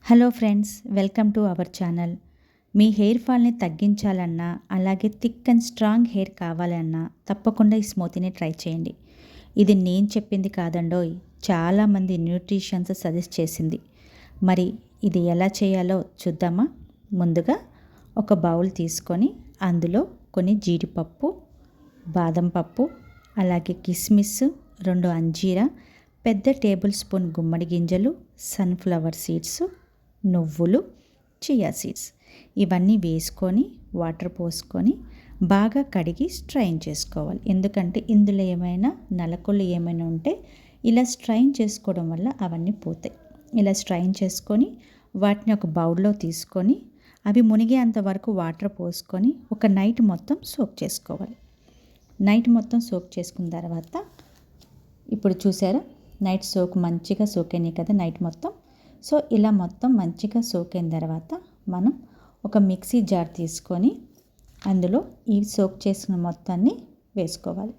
Hello friends, welcome to our channel. మీ hair ఫాల్ని తగ్గించాలన్నా, అలాగే థిక్ అండ్ స్ట్రాంగ్ హెయిర్ కావాలన్నా తప్పకుండా ఈ స్మూతీని ట్రై చేయండి. ఇది నేను చెప్పింది కాదండోయ్, చాలామంది న్యూట్రిషన్స్ సజెస్ట్ చేసింది. మరి ఇది ఎలా చేయాలో చూద్దామా? ముందుగా ఒక బౌల్ తీసుకొని అందులో కొన్ని జీడిపప్పు, బాదం పప్పు, అలాగే కిస్మిస్, 2 అంజీరా, పెద్ద టేబుల్ స్పూన్ గుమ్మడి గింజలు, సన్ఫ్లవర్ సీడ్స్, నువ్వులు, చియా సీడ్స్ ఇవన్నీ వేసుకొని వాటర్ పోసుకొని బాగా కడిగి స్ట్రైన్ చేసుకోవాలి. ఎందుకంటే ఇందులో ఏమైనా నలకొళ్ళు ఏమైనా ఉంటే ఇలా స్ట్రైన్ చేసుకోవడం వల్ల అవన్నీ పోతాయి. ఇలా స్ట్రైన్ చేసుకొని వాటిని ఒక బౌల్లో తీసుకొని అవి మునిగేంత వరకు వాటర్ పోసుకొని ఒక నైట్ మొత్తం సోక్ చేసుకోవాలి. నైట్ మొత్తం సోక్ చేసుకున్న తర్వాత ఇప్పుడు చూసారా, నైట్ సోక్ మంచిగా సోక్ అయినాయి కదా నైట్ మొత్తం. సో ఇలా మొత్తం మంచిగా సోక్ అయిన తర్వాత మనం ఒక మిక్సీ జార్ తీసుకొని అందులో ఈ సోక్ చేసిన మొత్తాన్ని వేసుకోవాలి.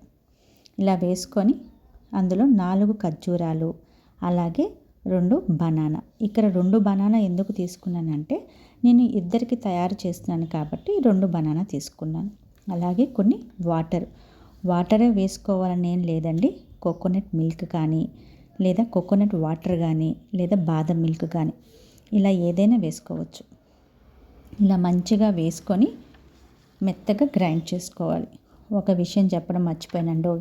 ఇలా వేసుకొని అందులో 4 ఖర్జూరాలు, అలాగే 2 బనానా. ఇక్కడ 2 బనానా ఎందుకు తీసుకున్నానంటే నేను ఇద్దరికి తయారు చేస్తున్నాను కాబట్టి 2 బనానా తీసుకున్నాను. అలాగే కొన్ని వాటరే వేసుకోవాలని ఏం లేదండి. కోకోనట్ మిల్క్ కానీ, లేదా కోకోనట్ వాటర్ కానీ, లేదా బాదం మిల్క్ కానీ, ఇలా ఏదైనా వేసుకోవచ్చు. ఇలా మంచిగా వేసుకొని మెత్తగా గ్రైండ్ చేసుకోవాలి. ఒక విషయం చెప్పడం మర్చిపోయానండో,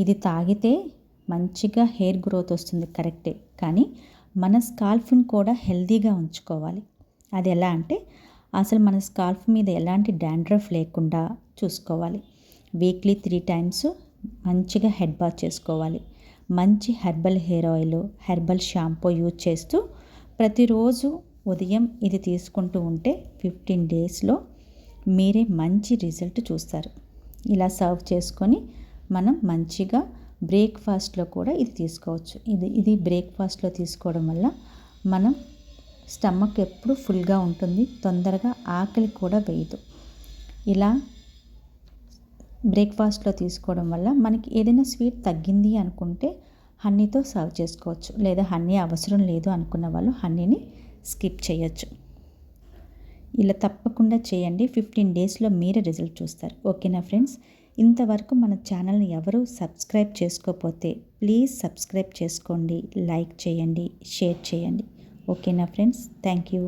ఇది తాగితే మంచిగా హెయిర్ గ్రోత్ వస్తుంది కరెక్టే, కానీ మన స్కాల్ఫ్ని కూడా హెల్తీగా ఉంచుకోవాలి. అది ఎలా అంటే అసలు మన స్కాల్ఫ్ మీద ఎలాంటి డాండ్రఫ్ లేకుండా చూసుకోవాలి. వీక్లీ 3 టైమ్స్ మంచిగా హెడ్ బాత్ చేసుకోవాలి. మంచి herbal hair oil, herbal shampoo use చేస్తూ ప్రతిరోజు ఉదయం ఇది తీసుకుంటూ ఉంటే 15 డేస్లో మీరే మంచి రిజల్ట్ చూస్తారు. ఇలా సర్వ్ చేసుకొని మనం మంచిగా బ్రేక్ఫాస్ట్లో కూడా ఇది తీసుకోవచ్చు. ఇది బ్రేక్ఫాస్ట్లో తీసుకోవడం వల్ల మనం స్టమక్ ఎప్పుడు ఫుల్గా ఉంటుంది, తొందరగా ఆకలి కూడా వేయదు. ఇలా బ్రేక్ఫాస్ట్లో తీసుకోవడం వల్ల మనకి ఏదైనా స్వీట్ తగ్గింది అనుకుంటే హనీతో సర్వ్ చేసుకోవచ్చు, లేదా హనీ అవసరం లేదు అనుకున్న వాళ్ళు హనీని స్కిప్ చేయొచ్చు. ఇలా తప్పకుండా చేయండి. 15 డేస్లో మీరే రిజల్ట్ చూస్తారు. ఓకేనా ఫ్రెండ్స్? ఇంతవరకు మన ఛానల్ని ఎవరు సబ్స్క్రైబ్ చేసుకోకపోతే ప్లీజ్ సబ్స్క్రైబ్ చేసుకోండి, లైక్ చేయండి, షేర్ చేయండి. ఓకేనా ఫ్రెండ్స్? Thank you.